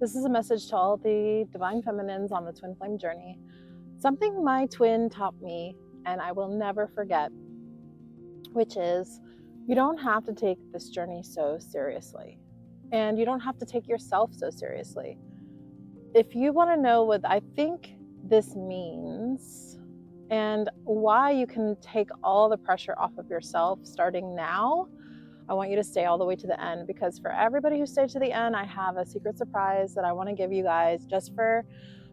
This is a message to all the divine feminines on the twin flame journey. Something my twin taught me and I will never forget, which is you don't have to take this journey so seriously. And you don't have to take yourself so seriously. If you want to know what I think this means and why you can take all the pressure off of yourself starting now, I want you to stay all the way to the end, because for everybody who stayed to the end, I have a secret surprise that I want to give you guys just for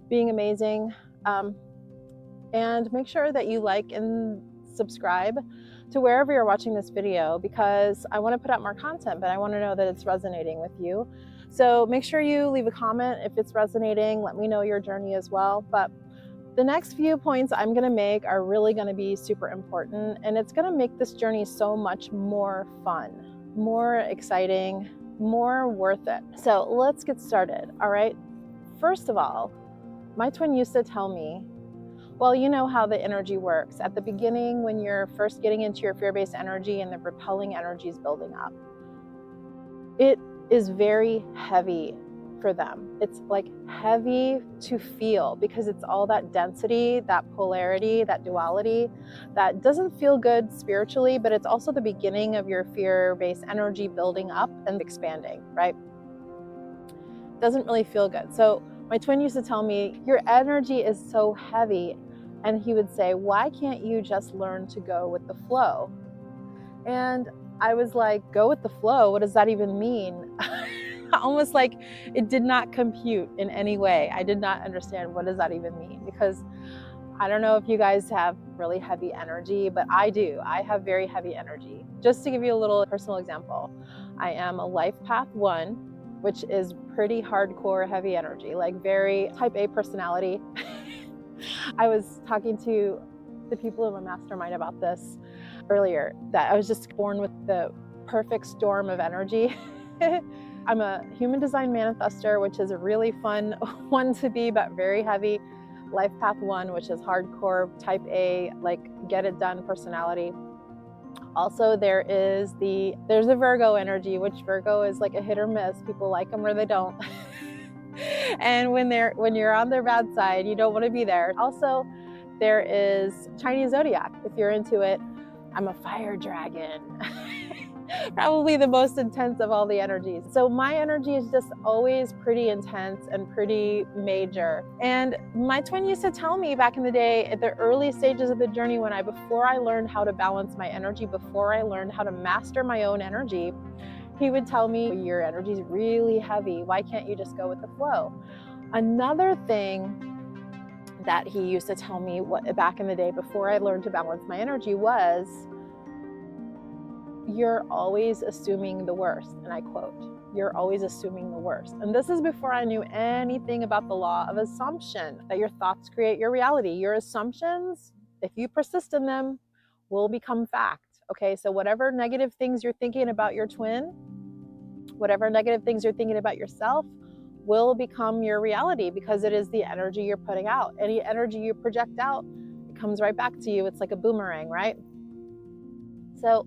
being amazing. And make sure that you like and subscribe to wherever you're watching this video, because I want to put out more content, but I want to know that it's resonating with you. So make sure you leave a comment if it's resonating. Let me know your journey as well. But the next few points I'm going to make are really going to be super important, and it's going to make this journey so much more fun, more exciting, more worth it. So let's get started. All right. First of all, my twin used to tell me, well, you know how the energy works. At the beginning, when you're first getting into your fear-based energy and the repelling energy is building up, it is very heavy for them. It's like heavy to feel, because it's all that density, that polarity, that duality that doesn't feel good spiritually, but it's also the beginning of your fear-based energy building up and expanding, right? Doesn't really feel good. So my twin used to tell me, your energy is so heavy. And he would say, why can't you just learn to go with the flow? And I was like, go with the flow? What does that even mean? Almost like it did not compute in any way. I did not understand, what does that even mean? Because I don't know if you guys have really heavy energy, but I do. I have very heavy energy. Just to give you a little personal example, I am a life path 1, which is pretty hardcore heavy energy, like very type A personality. I was talking to the people in my mastermind about this earlier, that I was just born with the perfect storm of energy. I'm a human design manifester, which is a really fun one to be, but very heavy. Life path 1, which is hardcore type A, like get it done personality. Also, there's a Virgo energy, which Virgo is like a hit or miss. People like them or they don't. And when you're on their bad side, you don't want to be there. Also, there is Chinese zodiac. If you're into it, I'm a fire dragon. Probably the most intense of all the energies. So my energy is just always pretty intense and pretty major. And my twin used to tell me back in the day, at the early stages of the journey, before I learned how to balance my energy, before I learned how to master my own energy, he would tell me, your energy is really heavy. Why can't you just go with the flow? Another thing that he used to tell me back in the day, before I learned to balance my energy, was, you're always assuming the worst. And I quote, you're always assuming the worst. And this is before I knew anything about the law of assumption, that your thoughts create your reality. Your assumptions, if you persist in them, will become fact. Okay, so whatever negative things you're thinking about your twin, whatever negative things you're thinking about yourself, will become your reality, because it is the energy you're putting out. Any energy you project out, it comes right back to you. It's like a boomerang, right? So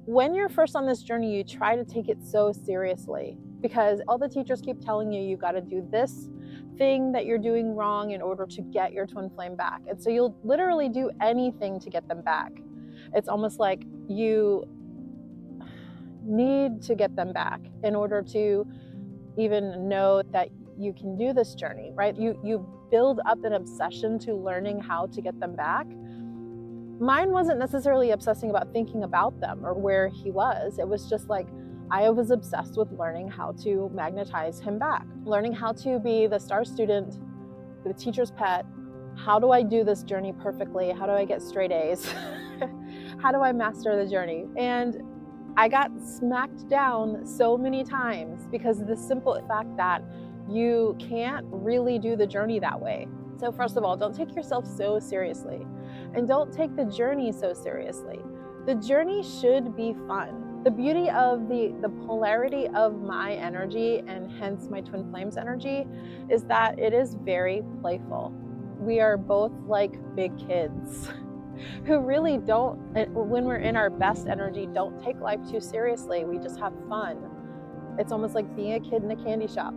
when you're first on this journey, you try to take it so seriously, because all the teachers keep telling you, you got to do this thing that you're doing wrong in order to get your twin flame back. And so you'll literally do anything to get them back. It's almost like you need to get them back in order to even know that you can do this journey, right? You build up an obsession to learning how to get them back. Mine wasn't necessarily obsessing about thinking about them or where he was. It was just like, I was obsessed with learning how to magnetize him back, learning how to be the star student, the teacher's pet. How do I do this journey perfectly? How do I get straight A's? How do I master the journey? And I got smacked down so many times because of the simple fact that you can't really do the journey that way. So first of all, don't take yourself so seriously, and don't take the journey so seriously. The journey should be fun. The beauty of the polarity of my energy, and hence my twin flames energy, is that it is very playful. We are both like big kids who really don't, when we're in our best energy, don't take life too seriously. We just have fun. It's almost like being a kid in a candy shop.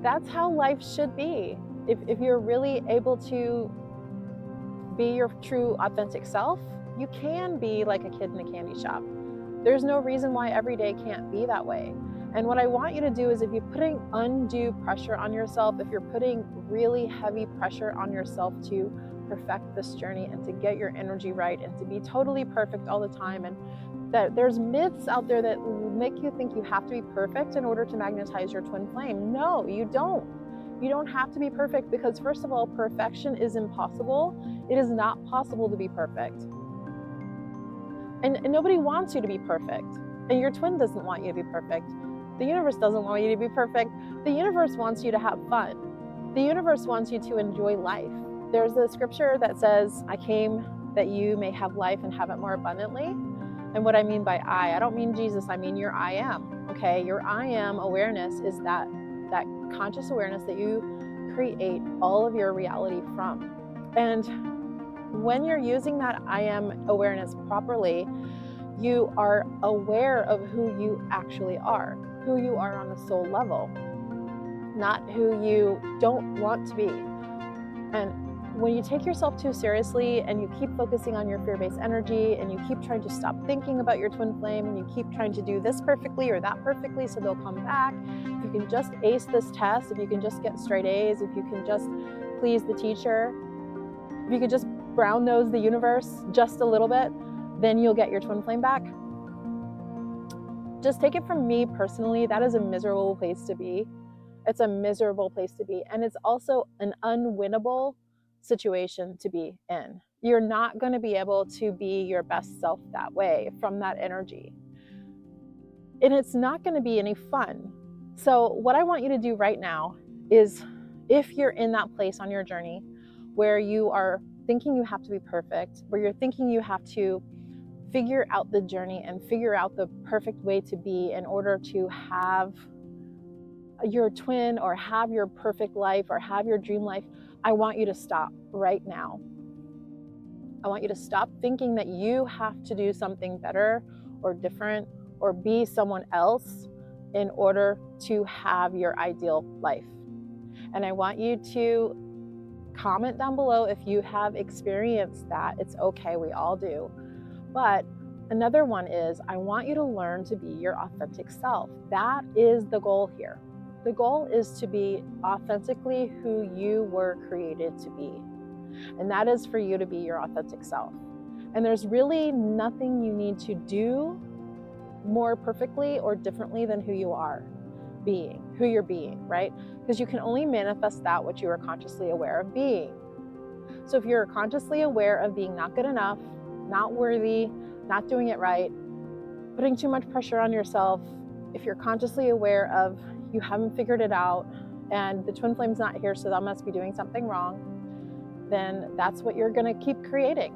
That's how life should be. If you're really able to be your true authentic self, you can be like a kid in a candy shop. There's no reason why every day can't be that way. And what I want you to do is, if you're putting undue pressure on yourself, if you're putting really heavy pressure on yourself to perfect this journey and to get your energy right and to be totally perfect all the time, and that there's myths out there that make you think you have to be perfect in order to magnetize your twin flame. No, you don't. You don't have to be perfect, because first of all, perfection is impossible. It is not possible to be perfect. And nobody wants you to be perfect. And your twin doesn't want you to be perfect. The universe doesn't want you to be perfect. The universe wants you to have fun. The universe wants you to enjoy life. There's a scripture that says, I came that you may have life and have it more abundantly. And what I mean by I don't mean Jesus, I mean your I am, okay? Your I am awareness is that conscious awareness that you create all of your reality from. And when you're using that I am awareness properly, you are aware of who you actually are, who you are on a soul level, not who you don't want to be. And when you take yourself too seriously and you keep focusing on your fear-based energy and you keep trying to stop thinking about your twin flame and you keep trying to do this perfectly or that perfectly so they'll come back, if you can just ace this test, if you can just get straight A's, if you can just please the teacher, if you could just brown nose the universe just a little bit, then you'll get your twin flame back. Just take it from me personally, that is a miserable place to be. It's a miserable place to be. And it's also an unwinnable situation to be in. You're not going to be able to be your best self that way from that energy. And it's not going to be any fun. So what I want you to do right now is, if you're in that place on your journey where you are thinking you have to be perfect, where you're thinking you have to figure out the journey and figure out the perfect way to be in order to have your twin or have your perfect life or have your dream life, I want you to stop right now. I want you to stop thinking that you have to do something better or different or be someone else in order to have your ideal life. And I want you to comment down below if you have experienced that. It's okay, we all do. But another one is, I want you to learn to be your authentic self. That is the goal here. The goal is to be authentically who you were created to be. And that is for you to be your authentic self. And there's really nothing you need to do more perfectly or differently than who you are being, who you're being, right? Because you can only manifest that which you are consciously aware of being. So if you're consciously aware of being not good enough, not worthy, not doing it right, putting too much pressure on yourself, if you're consciously aware of you haven't figured it out and the twin flame's not here, so that must be doing something wrong, then that's what you're going to keep creating.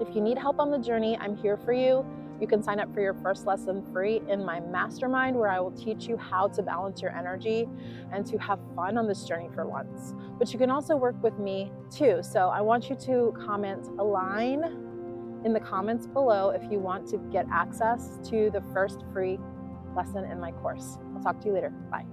If you need help on the journey, I'm here for you. You can sign up for your first lesson free in my mastermind, where I will teach you how to balance your energy and to have fun on this journey for once. But you can also work with me too. So I want you to comment align in the comments below if you want to get access to the first free lesson in my course. I'll talk to you later. Bye.